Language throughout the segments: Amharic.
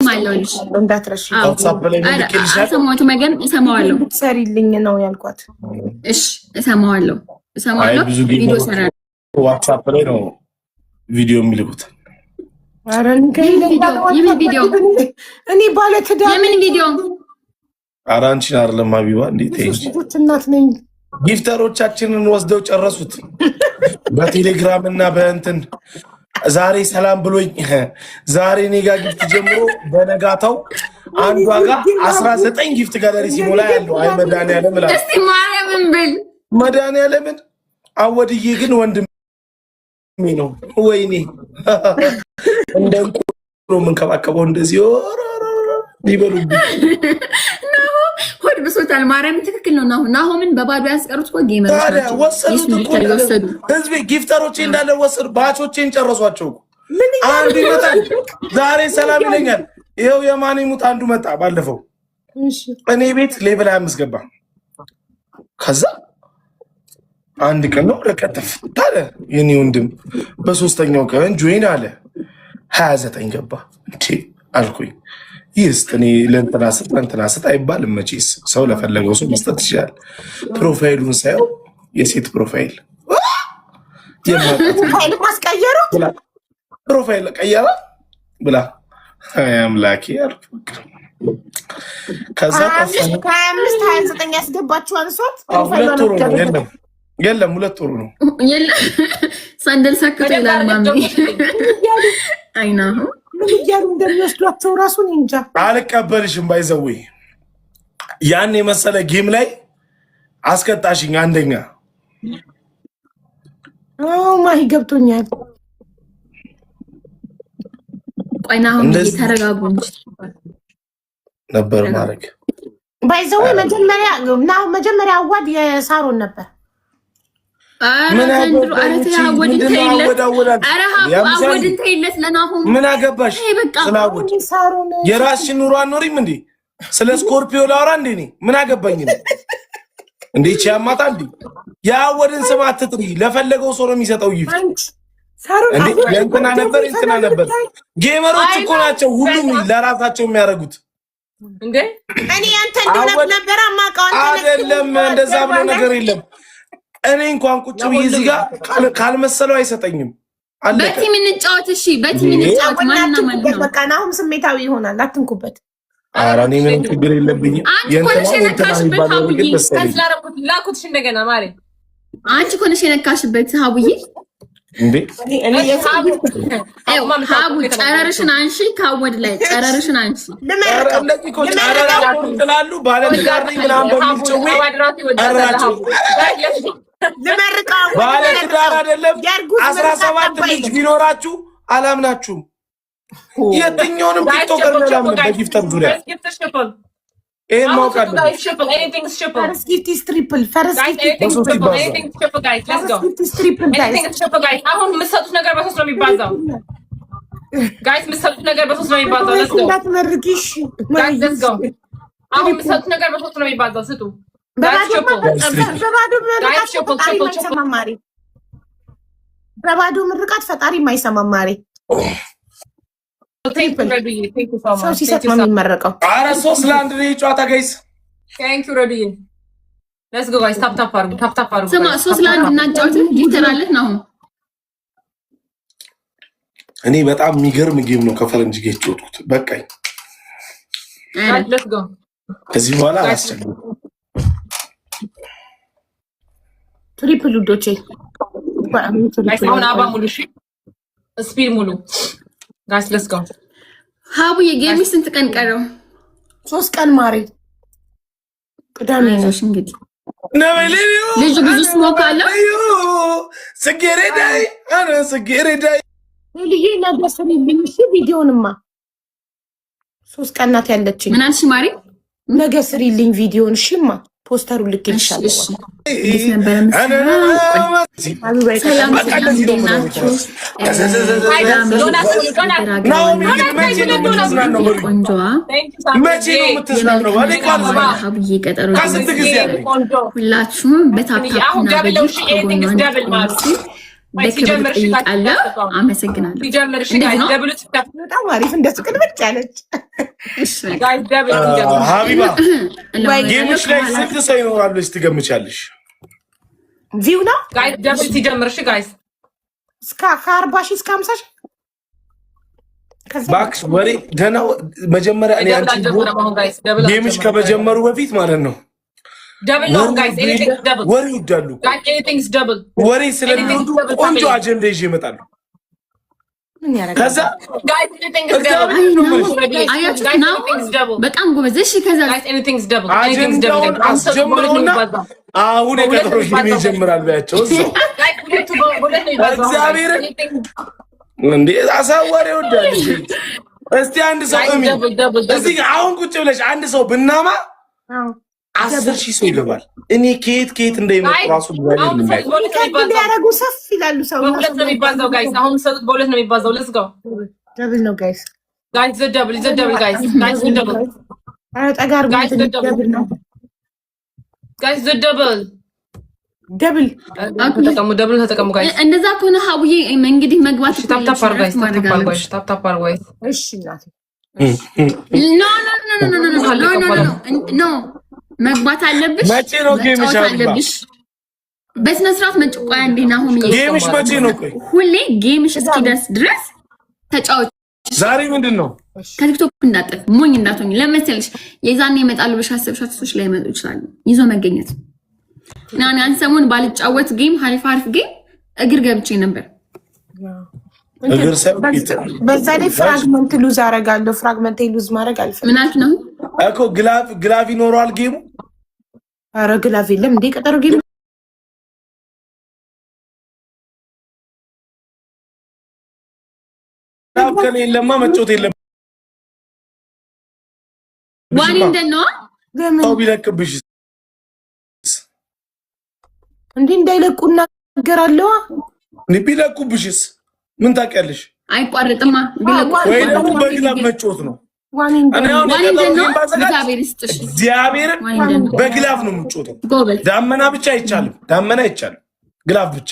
ሰማለሁልሽ እንዳትረሺ። ዋትስአፕ ላይ ልክልሻለሁ። አሰማሁት መገን እሰማዋለሁ። ሰሪልኝ ነው ያልኳት። እሺ እሰማዋለሁ። ቪዲዮ ሰራለሁ። ዋትስአፕ ላይ ነው ቪዲዮ የሚልኩት። ኧረ የምን ቪዲዮ? እኔ ባለ ትዳር የምን ቪዲዮ? ኧረ አንቺን አይደለም ሀቢባ፣ እንዴት ልጆች እናት ነኝ። ጊፍተሮቻችንን ወስደው ጨረሱት በቴሌግራም እና በእንትን። ዛሬ ሰላም ብሎኝ ዛሬ እኔ ጋር ጊፍት ጀምሮ በነጋታው አንዷ ጋር 19 ጊፍት ጋለሪ ሲሞላ ያለው አይ መድኃኒዓለም እላለሁ። እስቲ ማርያምን ብል መድኃኒዓለምን አወድዬ ግን ወንድሜ ነው። ወይኔ እንደ እንቁ ነው የምንከባከበው እንደዚህ ይበሉብኝ። ሆድ ብሶታል። ማርያም ትክክል ነው። ናሆምን በባዶ ያስቀሩት እኮ ጌመሮች ናቸው። ወሰዱት እኮ ህዝቤ፣ ጊፍተሮቼ እንዳለ ወሰዱ። ባቾቼን ጨረሷቸው። አንዱ ይመጣል ዛሬ ሰላም ይለኛል። ይኸው የማን ይሙት አንዱ መጣ ባለፈው እኔ ቤት ሌቭል 25 ገባ። ከዛ አንድ ቀን ነው ለቀጠፍ ታለ የኔ ወንድም በሶስተኛው ቀን ጆይን አለ 29 ገባ። እንዴ አልኩኝ ይስጥ እኔ ለእንትና ስጥ አይባልም መቼስ ሰው ለፈለገው ሰው መስጠት ይችላል። ፕሮፋይሉን ሳየው የሴት ፕሮፋይል ማስቀየሩ ፕሮፋይል ቀየረ ብላ አምላኬ አልኩ። ከዛ 25-29 ያስገባችሁ አንሷት ሁለት ወሩ ነው የለም ሁለት ወሩ ነው ሳንደል ሰክቶ ይላል ማሚ አይና ምን እያሉ እንደሚወስዷቸው ራሱን እንጃ። አልቀበልሽም ባይዘዌ ያን የመሰለ ጌም ላይ አስቀጣሽኝ። አንደኛ ማሂ ገብቶኛል። ቆይና አሁን ተረጋጉ እንጂ ነበር ማድረግ ባይዘዌ መጀመሪያ አዋድ የሳሮን ነበር። ምን አገባሽ? ስላወድ የራስሽን ኑሮ አኖሪም እንዴ? ስለ ስኮርፒዮ ላውራ እንዴ? ምን አገባኝ ነው እንዴ? ቻማታ እንዴ? ያወድን ስም አትጥሪ። ለፈለገው ሰው ነው የሚሰጠው ይፍ እንዴ? ለእንትና ነበር ጌመሮች እኮ ናቸው ሁሉም ለራሳቸው የሚያደርጉት እንዴ። እኔ አንተ እንደሆነ ነበር አማቃው አይደለም። እንደዛ ብሎ ነገር የለም። እኔ እንኳን ቁጭ ብዬ እዚህ ጋር ካልመሰለው አይሰጠኝም። በቲም እንጫወት። እሺ በቲም እንጫወት። ማንና ማን ነው? በቃ ናሁም ስሜታዊ ይሆናል። አትንኩበት። ኧረ እኔ ምንም ችግር የለብኝም። አንቺ ኮነሽ የነካሽበት ሀቡዬ ላኩትሽ እንደገና ማሬ። አንቺ ኮነሽ የነካሽበት ሀቡዬ እንዴ ሀቡ ጨረርሽን አንሺ። ካወድ ላይ ጨረርሽን አንሺ። እንደዚህ እኮ ጨረራ ትላሉ ባለትዳር ነኝ ምናምን በሚል ጭዌ አራቸው ባለትዳር አይደለም 17 ልጅ ቢኖራችሁ አላምናችሁም። የትኛውንም ቲክቶከር ነው አላምንም። በጊፍተር ዙሪያ ይሄን ማወቅ አለብን። ፈርስት ጊፍት ኢዝ ትሪፕል። ፈርስት ጊፍት ኢዝ ትሪፕል ጋይስ። አሁን የምትሰጡት ነገር በሶስት ነው የሚባዛው። ጋይስ የምትሰጡት ነገር በሶስት ነው የሚባዛው። let's go እንዳትመርቂሽ ጋይስ let's go። አሁን የምትሰጡት ነገር በሶስት ነው የሚባዛው። ስጡ በባዶ ምርቃት ፈጣሪ የማይሰማም ማሪ ሰው ሲሰጥ ነው የሚመረቀው። ኧረ 3-1 ነው ጨዋታ ጋይስ። ቴንክ ዩ ረዲ ሌትስ ጎ ጋይስ። ታፕ ታፕ አድርጉ። ስማ 3-1 እናጫወት። ጊፍተራለህ ነው። እኔ በጣም የሚገርም ጌም ነው ከፈረንጅ ጋር የተጫወትኩት። በቃኝ። ሌትስ ጎ ከዚህ በኋላ አላስቸግርም። ትሪፕል ሉዶቼ አሁን አባ ሙሉ ስፒድ ሙሉ ጋይስ ሌትስ ጎ። ሀቡ የጌም ስንት ቀን ቀረው? 3 ቀን ማሪ። ቅዳሜ ነው እንግዲህ ልጁ ብዙ ስሞክ አለው። ስጌሬዳይ አረ ስጌሬዳይ ልዬ ለደሰኝ ቢንሽ ቪዲዮንማ 3 ቀን ናት ያለችኝ። ምን አልሽ ማሪ? ነገ ስሪልኝ ቪዲዮን እሺማ። ፖስተሩ ልክልሻለሁ። እንዴት ነበር ሁላችሁም በታፕታፕና በክብር ጠይቃለሁ። አመሰግናለሁ። በጣም አሪፍ እንደሱ ቅልብጭ ያለች ሀቢባ ጌምሽ ላይ ስንት ሰው ይኖራል ብለሽ ትገምቻለሽ? ቪው ነው ጋይስ ደብል ሲጀምር እሺ ጋይስ እስከ 40 ሺህ እስከ 50 ሺህ ባክስ ወሬ ገና መጀመሪያ እኔ አንቺ ጌምሽ ከመጀመሩ በፊት ማለት ነው። ደብል ነው ጋይስ ኤኒቲንግ ደብል ወሬ ይወዳሉ ጋይስ ኤኒቲንግ ደብል ወሬ ስለሚወዱ ቆንጆ አጀንዳ ይዤ እመጣለሁ። ከዛ ጋይስ ኤኒቲንግ ደብል በጣም ጎበዝ። እሺ ከዛ ጋይስ ኤኒቲንግ ደብል አስጀምሩና አሁን የቀጠሮ ጌም ይጀምራል በያቸው እዛው እግዚአብሔር እንዴ አሳዋሪ ይወዳሉ። እስቲ አንድ ሰው እዚህ አሁን ቁጭ ብለሽ አንድ ሰው ብናማ 10,000 ሰው ይገባል። እኔ ከየት እንደሚመጡ ራሱ ያረጉ ሰፍ ይላሉ። ሰው በሁለት ነው የሚባዛው ጋይስ። አሁን ሰው በሁለት ነው የሚባዛው። ሌትስ ጎ ደብል ነው ጋይስ። ጋይስ ደብል ጋይስ። ጋይስ ደብል አረ ጠጋር ጋይስ ደብል ነው ጋይስ ደብል ደብል ተጠቀሙ ጋይስ። እንደዛ ከሆነ ሀቡዬ እንግዲህ መግባት ታፕ ጋይስ ታፕ ጋይስ። እሺ እናቴ ኖ መግባት አለብሽ። መቼ ነው ጌምሽ አለብሽ? በስነ ስርዓት መጭቆያ እንዴና አሁን ጌምሽ መቼ ነው? ቆይ ሁሌ ጌምሽ እስኪደርስ ድረስ ተጫወች። ዛሬ ምንድን ነው? ከቲክቶክ እንዳጠፍ ሞኝ እንዳትሆኝ ለመሰልሽ የዛኔ ይመጣሉ ብለሽ አሰብሻት ሰዎች ላይ መጡ ይችላሉ። ይዞ መገኘት እና ያን ሰሞን ባልጫወት ጌም ሀሪፍ ጌም እግር ገብቼ ነበር። እግር ሰብቂት በዛ ላይ ፍራግመንት ሉዝ አደርጋለሁ። ፍራግመንት ሉዝ ማድረግ አልፈልግም። ምን አልክ ነው እኮ ግላቭ ይኖረዋል ጌሙ። ኧረ ግላቭ የለም እንዴ ቀጠሮ ጌም ግላቭ ከሌለማ መጮት የለም። ዋኒ እንደነው ሰው ቢለቅብሽ እንዴ እንዳይለቁ እናገራለሁ። ቢለቁብሽስ ምን ታውቂያለሽ? አይቋረጥማ ቢለቁ ወይ ደግሞ በግላቭ መጮት ነው። እግዚአብሔር በግላቭ ነው የምንጮተው። ዳመና ብቻ አይቻልም። ዳመና አይቻልም። ግላቭ ብቻ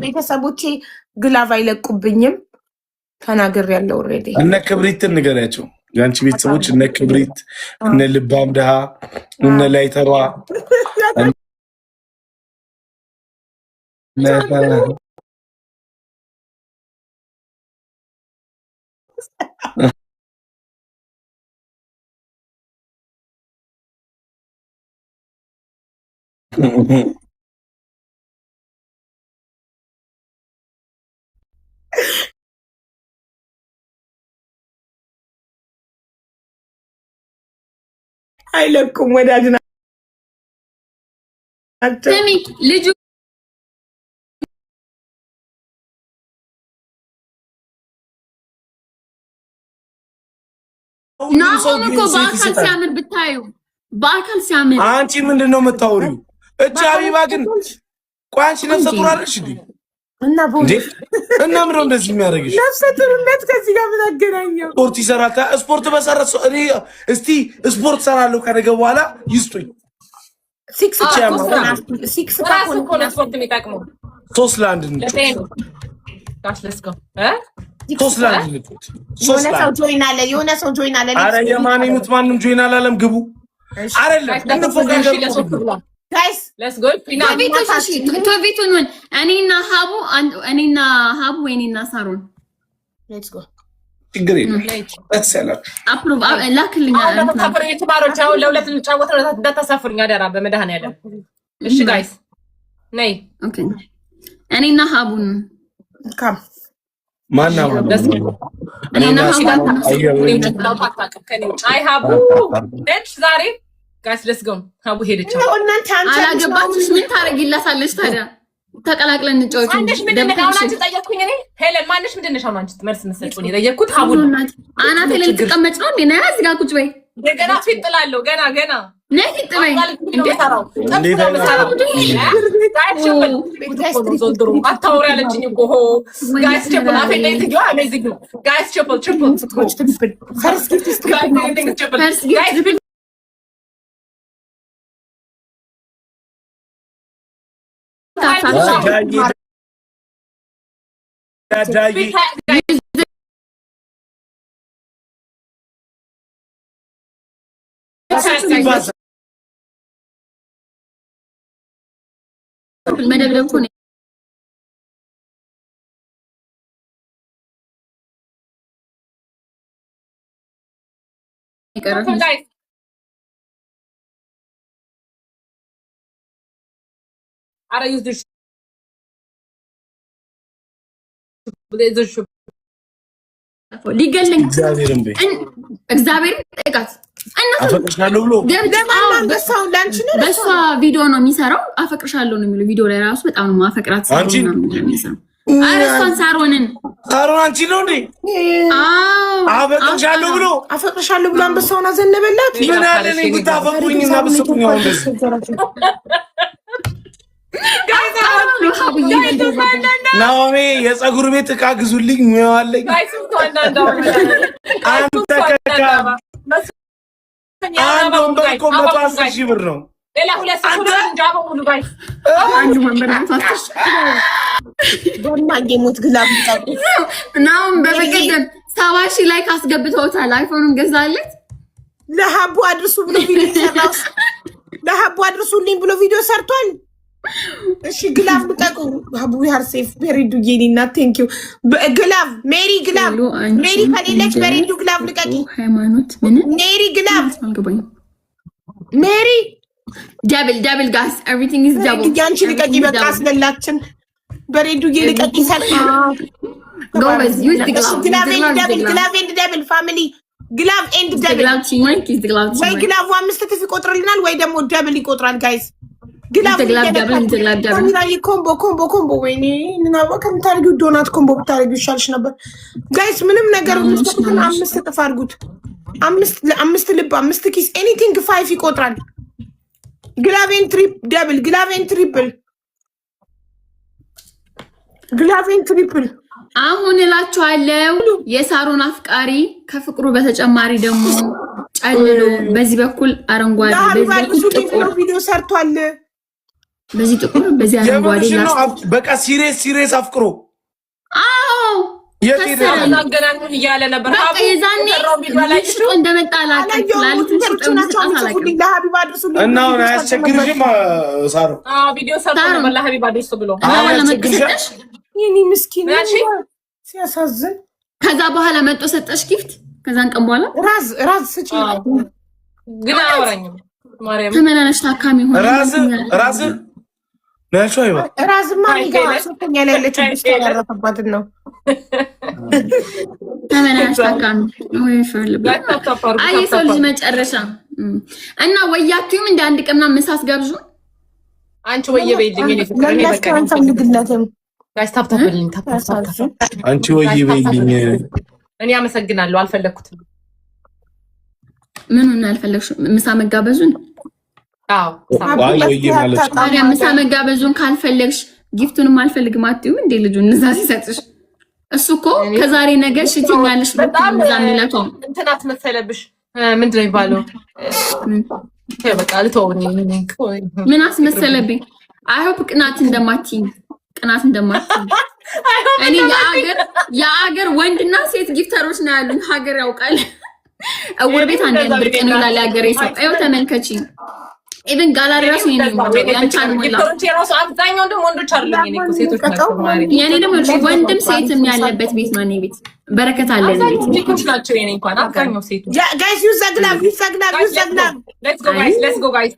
ቤተሰቦቼ ግላቭ አይለቁብኝም። ተናግሬያለሁ ኦልሬዲ። እነ ክብሪትን ንገሪያቸው። የአንቺ ቤተሰቦች እነ ክብሪት፣ እነ ልባም ድሃ፣ እነ ላይተሯ አይለቁም ወዳጅ ናቸው። ልጁ በአካል ሲያምር ብታዩ በአካል ሲያምር። አንቺ ምንድን ነው የምታወሪው? እቺ ሀቢባ ግን ቆይ አንቺ ነፍሰ ጡር አይደለሽ እንዴ? እና ምንድን ነው እንደዚህ የሚያደርግሽ? ነፍሰ ጡርነት ከዚህ ጋር ምን አገናኘው? ስፖርት ይሰራል። ስፖርት በሰራ እኔ እስቲ ስፖርት ሰራለሁ ከነገ በኋላ ይስጡኝ። ሲክስ ለአንድ የሆነ ሰው ጆይን አለ። ኧረ የማን ይሙት ማንም ጆይን አላለም። ግቡ አይደለም እንፎካከር ጋይስ ሌትስ ጎ ቶቤቱን እኔና ሀቡ ወይኔና ሳሮን ሌትስ ጎ ችግር የለም። ደስ ያላችሁ አፕሮቭ ላክልኝ። ተማሪዎች አሁን ለሁለት እንጫወት ነው። እንዳታሳፍሩኝ አደራ በመድኃኒዓለም። እሺ ጋይስ ነይ። ኦኬ እኔና ሀቡን ካም ማና እኔና ሀቡ ነች ዛሬ ጋይስ ሌትስ ጎ ሀቡ ሄደች። አላገባችሽ ምን ታረጊላታለሽ ታዲያ? ተቀላቅለን እንጫወት። ማንሽ ምንድን ነው አንቺ ጠየቅኩኝ። እኔ ሄለን ማንሽ ምንድን ነሽ? አሁን አንቺ መልስ መስጠቱኝ የጠየቅኩት ሀቡ አናቴ ላይ ልትቀመጭ ነው እንዴ? ነይ እዚህ ጋር ቁጭ በይ። ገና ፊት ጥላለሁ። ገና ነይ ፊት በይ። አታውሪ ያለችኝ እኮ ጋይስ ቸፕል አፌ ላይ ትግባ አሜዚንግ ነው ጋይስ ቸፕል መደብደብ እኮ ነው። ሊገለኝ እግዚአብሔር ጠይቃት አፈቅርሻለሁ ብሎ በእሷ ቪዲዮ ነው የሚሰራው። አፈቅርሻለሁ ነው የሚለው ቪዲዮ ላይ ራሱ በጣም ነው ማፈቅራት። እሷን ሳሮን አንቺ ነው እንዴ? አፈቅርሻለሁ ብሎ አንበሳውን አዘነበላት። ምን አለ እኔ ብታፈቅሩኝና ብስቁኝ አሁን ናኦሚ የፀጉር ቤት ዕቃ ግዙልኝ ሙያዋለኝ። አንተ ከካ አንድ ወንበር እኮ 110,000 ብር ነው። ናሁም በበቀደም 70,000 ላይ ካስገብተውታል። አይፎኑን ገዛለት። ለሀቡ አድርሱ ብሎ ቪዲዮ ሰራው። ለሀቡ አድርሱልኝ ብሎ ቪዲዮ ሰርቷል። እሺ ግላፍ ልቀቁ። ሀቡ ያር ሴፍ ቬሪ ዱ ጌኒና ቴንክ ዩ ግላፍ ሜሪ ግላፍ ሜሪ ከሌለች ቬሪ ዱ ግላፍ ልቀቂ። ሃይማኖት ምን ሜሪ ግላፍ ሜሪ ደብል ጋስ ኤቭሪቲንግ ኢዝ ደብል። ያንቺ ልቀቂ በቃ አስበላችን። ቬሪ ዱ ጌኒ ልቀቂ ሰልፍ ጎበዝ ዩዝ ግላፍ ኤንድ ደብል ፋሚሊ ግላፍ ኤንድ ደብል ወይ ግላፍ 5 እጥፍ ይቆጥርልናል ወይ ደግሞ ደብል ይቆጥራል ጋይስ። ኮምቦ ወይኔ ምናባ ከምታደርጊው ዶናት ኮምቦ ብታደርጊው ይሻልሽ ነበር ጋይስ። ምንም ነገር 5 እጥፍ አድርጉት። 5 ልብ 5 ኪስ ኤኒቲንግ 5 ይቆጥራል። ግላቬን ትሪፕ ደብል ግላቬን ትሪፕል አሁን እላችኋለሁ። የሳሮን አፍቃሪ ከፍቅሩ በተጨማሪ ደግሞ ጨልሎ በዚህ በኩል አረንጓዴ በዚህ ጥቁር ቪዲዮ ሰርቷል። በዚህ ጥቁር በዚህ አረንጓዴ በቃ ሲሪየስ አፍቅሮ የቴናገናኙን እያለ ነበር። በቃ የዛኔ ሽጦ እንደመጣ እና አሁን አያስቸግርሽም? ሳሮ ቪዲዮ ሰርቶ ነበር ለሀቢባ አድርሱ ብሎ የኔ ምስኪን ሲያሳዝን። ከዛ በኋላ መጦ ሰጠሽ ጊፍት። ከዛን ቀን በኋላ ራዝ ስጪ ግን አወራኝም ማርያም ተመላላሽ ታካሚ ሆነ ራዝ ነሽ ወይ ራዝማ ሶስተኛ ላይ ያለችው ብቻ ያረፈባትን ነው። ተመላላሽ ታካሚ ወይ ፈልብ አይ ሰው ልጅ መጨረሻ እና ወያቱም እንደ አንድ ቀምና ምሳስ ገብዙ አንቺ ወየ በይልኝ እኔ ፍቅር እኔ በቃ አንፈልግለትም ጋይስ ታፕታፕልኝ ታፕ አንቺ ወየ በይልኝ። እኔ አመሰግናለሁ። አልፈለኩትም። ምኑን አልፈለግሽ? ምሳ መጋበዙን? አዎ ታዲያ ምሳ መጋበዙን ካልፈለግሽ ጊፍቱንም አልፈልግም አትይም እንዴ? ልጁን እዛ ሲሰጥሽ እሱ እኮ ከዛሬ ነገ ሽቲኛለሽ በጣም እዛ የሚለቷው እንትን አትመሰለብሽ። ምንድን ነው የሚባለው? በቃ ልተውኝ። ምን አስመሰለብኝ? አይሆፕ ቅናት እንደማትይኝ እኔ የአገር ወንድና ሴት ጊፍተሮች ነው ያሉኝ። ሀገር ያውቃል። እውር ቤት አንድ ብርቅ ነው ይላል ሀገር ሰው። አይው ተመልከቺ። ኢቭን ጋላሪ ራሱ ያንቻን ሞላ አብዛኛው ደግሞ ወንዶች አይደለም የኔ ሴቶች ናቸው። የኔ ደግሞ ወንድም ሴትም ያለበት ቤት ነው። እኔ ቤት በረከት አለ። ሴቶች ናቸው የኔ እንኳን አብዛኛው ሴቶች። ጋይስ ዩ ዘግላብ ሌትስ ጎ ጋይስ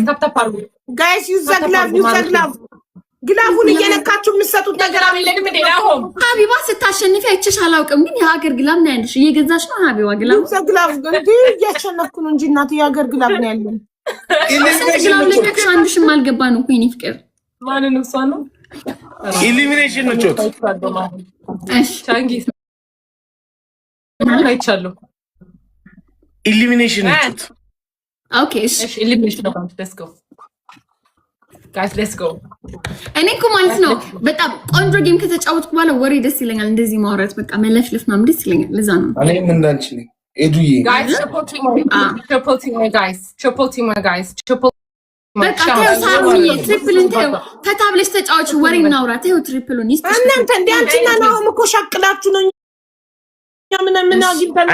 ታፕ ታፕ አድርጉ ጋይስ ዩ ዘግላብ ግላቡን እየነካችሁ የምትሰጡት ነገር አይደለም እንዴ? አሁን ሀቢባ ስታሸንፊ አይቼሽ አላውቅም፣ ግን የሀገር ግላብ ነው ያለሽ። እየገዛሽ ነው ሀቢባ ግላብ? ግላብ እንዴ እያሸነፍኩ ነው እንጂ እናቴ የሀገር ግላብ ነው ያለን። ግላብ ለከሽ አንድሽም አልገባ ነው እኮ የእኔ ፍቅር። ማንን እሷ ነው ኢሊሚኔሽን ነው ቾት። እሺ ቻንጊስ አይቻለሁ። ኢሊሚኔሽን ነው ቾት። ኦኬ እሺ ኢሊሚኔሽን ነው። ሌትስ ጎ ጋይስ ሌትስ ጎ። እኔ እኮ ማለት ነው በጣም ቆንጆ ጌም ከተጫወትኩ በኋላ ወሬ ደስ ይለኛል። እንደዚህ ማውራት በቃ መለፍለፍ ምናምን ደስ ይለኛል። ለዛ ነው እኔም እንዳንቺ ነኝ ኤዱዬ። ጋይስ በቃ ተይው ሳሩንዬ፣ ትሪፕልን ተይው። ከታብለሽ ተጫዋች ወሬ እናውራ። ተይው ትሪፕሉን ይስጥሽ። እናንተ እንደ አንቺና ናሆም እኮ ሸቅላችሁ ነው። ምን አግኝተን